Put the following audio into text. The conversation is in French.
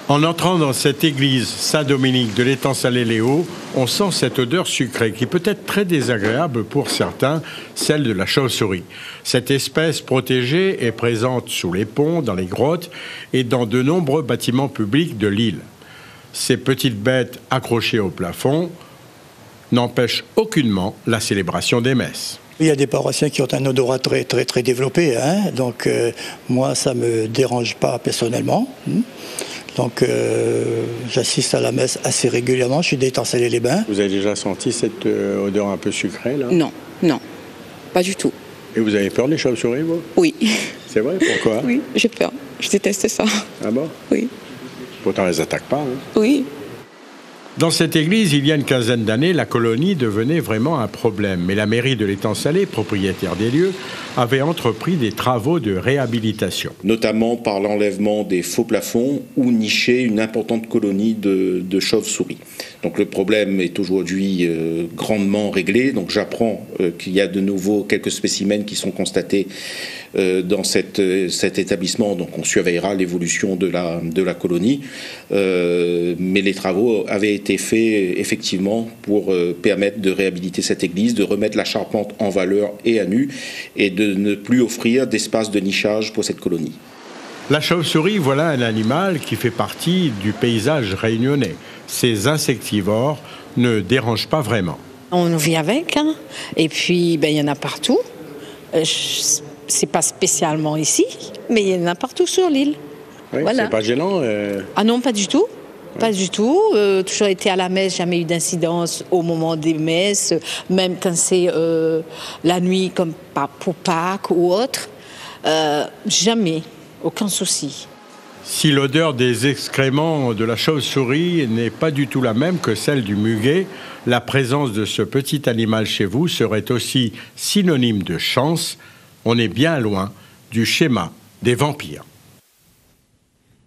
En entrant dans cette église Saint-Dominique de l'Étang-Salé-les-Hauts, on sent cette odeur sucrée qui peut être très désagréable pour certains, celle de la chauve-souris. Cette espèce protégée est présente sous les ponts, dans les grottes et dans de nombreux bâtiments publics de l'île. Ces petites bêtes accrochées au plafond n'empêchent aucunement la célébration des messes. Il y a des paroissiens qui ont un odorat très développé, hein, donc moi ça ne me dérange pas personnellement. Donc j'assiste à la messe assez régulièrement, je suis d'Étang-Salé-les-Bains. Vous avez déjà senti cette odeur un peu sucrée là? Non, non, pas du tout. Et vous avez peur des chauves-souris, vous? Oui. C'est vrai, pourquoi? Oui, j'ai peur, je déteste ça. Ah bon? Oui. Pourtant, elles n'attaquent pas. Hein? Oui. Dans cette église, il y a une quinzaine d'années, la colonie devenait vraiment un problème. Mais la mairie de l'Étang-Salé, propriétaire des lieux, avait entrepris des travaux de réhabilitation. Notamment par l'enlèvement des faux plafonds où nichait une importante colonie de chauves-souris. Donc le problème est aujourd'hui grandement réglé. Donc j'apprends qu'il y a de nouveau quelques spécimens qui sont constatés dans cet établissement. Donc on surveillera l'évolution de la colonie. Mais les travaux avaient été faits effectivement pour permettre de réhabiliter cette église, de remettre la charpente en valeur et à nu et de ne plus offrir d'espace de nichage pour cette colonie. La chauve-souris, voilà un animal qui fait partie du paysage réunionnais. Ces insectivores ne dérangent pas vraiment. On vit avec, hein. Et puis il y en a partout. C'est pas spécialement ici, mais il y en a partout sur l'île. Oui, voilà. C'est pas gênant Ah non, pas du tout. Pas du tout. Toujours été à la messe, jamais eu d'incidence au moment des messes, même quand c'est la nuit, comme pour Pâques ou autre. Jamais, aucun souci. Si l'odeur des excréments de la chauve-souris n'est pas du tout la même que celle du muguet, la présence de ce petit animal chez vous serait aussi synonyme de chance. On est bien loin du schéma des vampires.